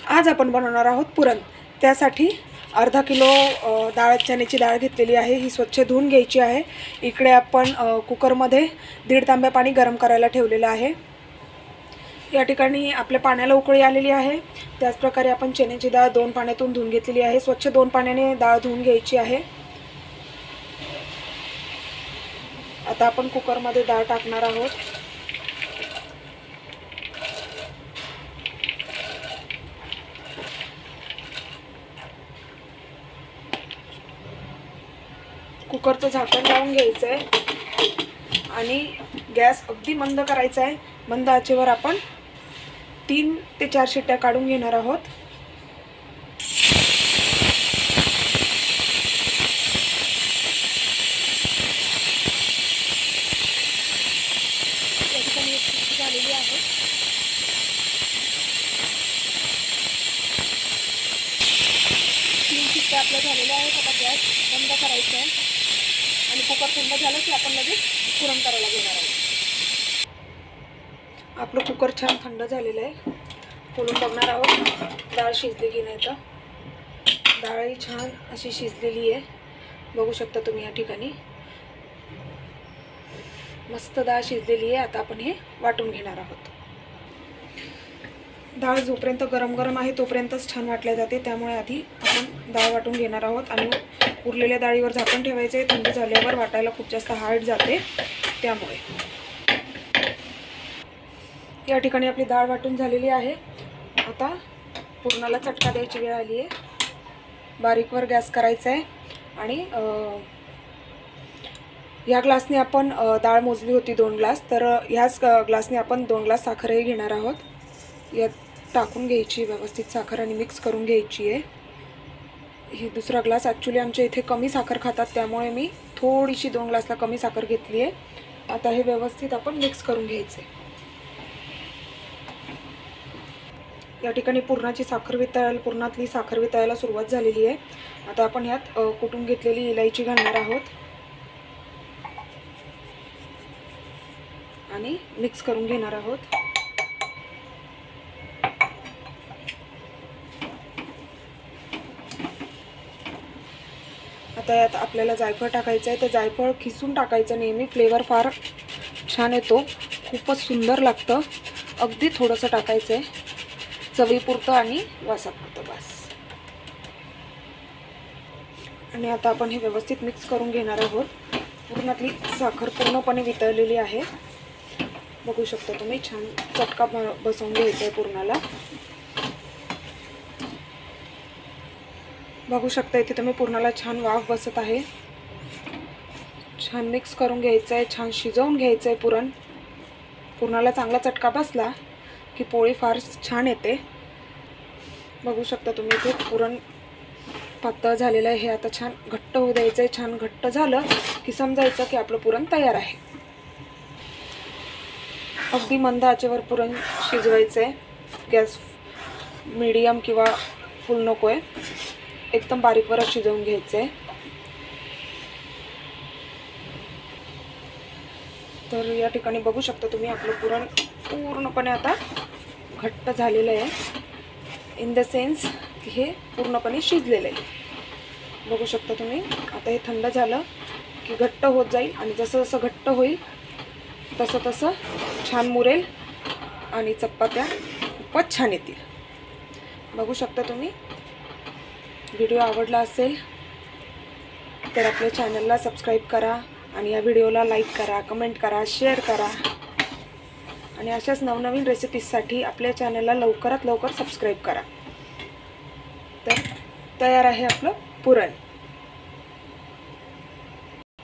आज आपण बनवणार आहोत पुरण। त्यासाठी अर्धा किलो चण्याची डाळ घेतलेली आहे। ही स्वच्छ धुवून घ्यायची आहे। इकडे आपण कुकरमध्ये 1.5 तांब्या पाणी गरम करायला ठेवलेलं आहे। या ठिकाणी आपल्या पाण्याला उकळी आलेली आहे। त्याच प्रकारे आपण चण्याची डाळ 2 पाण्यातून धुवून घेतलेली आहे। स्वच्छ 2 पाण्याने डाळ धुवून घ्यायची आहे। आता आपण कुकरमध्ये डाळ टाकणार आहोत। कुकरचं झाकण लावून घ्यायचं आहे आणि गॅस अगदी मंद करायचा आहे। मंद आचेवर आपण 3 ते 4 शिट्ट्या काढून घेणार आहोत। या ठिकाणी एक शिट्टी झालेली आहे। 3 शिट्ट्या आपल्या झालेल्या आहेत। आता गॅस बंद करायचा आहे आणि कुकर थंड झालं की आपण लगेच पुरण करायला घेणार आहोत। आपलं कुकर छान थंड झालेलं आहे। खोलून बघणार आहोत डाळ शिजली की नाही तर। डाळही छान अशी शिजलेली आहे, बघू शकता तुम्ही। या ठिकाणी मस्त डाळ शिजलेली आहे। आता आपण हे वाटून घेणार आहोत। डाळ जोपर्यंत गरम गरम आहे तोपर्यंतच छान वाटल्या जाते, त्यामुळे आधी आपण डाळ वाटून घेणार आहोत आणि उरलेल्या डाळीवर झाकण ठेवायचे आहे। थंड झाल्यावर वाटायला खूप जास्त हार्ड जाते, त्यामुळे। या ठिकाणी आपली डाळ वाटून झालेली आहे। आता पुरणाला चटका द्यायची वेळ आली आहे। बारीकवर गॅस करायचा आहे आणि या ग्लासने आपण डाळ मोजली होती 2 ग्लास, तर ह्याच ग्लासने आपण 2 ग्लास साखरही घेणार आहोत। यात टाकून घ्यायची व्यवस्थित साखर आणि मिक्स करून घ्यायची आहे। ही दुसरा ग्लास, ॲक्च्युली आमच्या इथे कमी साखर खातात, त्यामुळे मी थोडीशी 2 ग्लासला कमी साखर घेतली आहे। आता हे व्यवस्थित आपण मिक्स करून घ्यायचे। या ठिकाणी पुरणातली साखर वितळायला सुरुवात झालेली आहे। आता आपण ह्यात कुटून घेतलेली इलायची घालणार आहोत आणि मिक्स करून घेणार आहोत। आता यात आपल्याला जायफळ टाकायचं आहे। तर जायफळ खिसून टाकायचं नेहमी, फ्लेवर फार छान येतो, खूपच सुंदर लागतं। अगदी थोडंसं टाकायचं आहे, चवीपुरतं आणि वासापुरतं बस। आणि आता आपण हे व्यवस्थित मिक्स करून घेणार आहोत। पुरणातली साखर पूर्णपणे वितळलेली आहे, बघू शकता तुम्ही। छान चटका बसवून घ्यायचा आहे पुरणाला, बघू शकता इथे तुम्ही। पुरणाला छान वाफ बसत आहे। छान मिक्स करून घ्यायचं आहे, छान शिजवून घ्यायचं आहे पुरण। पुरणाला चांगला चटका बसला की पोळी फार छान येते, बघू शकता तुम्ही। इथे पुरण पातळ झालेलं आहे, हे आता छान घट्ट होऊ द्यायचं आहे। छान घट्ट झालं की समजायचं की आपलं पुरण तयार आहे। अगदी मंद आचेवर पुरण शिजवायचं आहे। गॅस मीडियम किंवा फुल नको आहे, एकदम बारीकवरच शिजवून घ्यायचं आहे। तर या ठिकाणी बघू शकता तुम्ही, आपलं पुरण पूर्णपणे आता घट्ट झालेलं आहे, इन द सेन्स की हे पूर्णपणे शिजलेलं आहे, बघू शकता तुम्ही। आता हे थंड झालं की घट्ट होत जाईल आणि जसं जसं घट्ट होईल तसं तसं छान मुरेल आणि चपात्या खूपच छान येतील, बघू शकता तुम्ही। व्हिडिओ आवडला असेल तर आपल्या चॅनलला सबस्क्राईब करा आणि या व्हिडिओला लाईक करा, कमेंट करा, शेअर करा आणि अशाच नवनवीन रेसिपीजसाठी आपल्या चॅनलला लवकरात लवकर सबस्क्राईब करा। तर तयार आहे आपलं पुरण।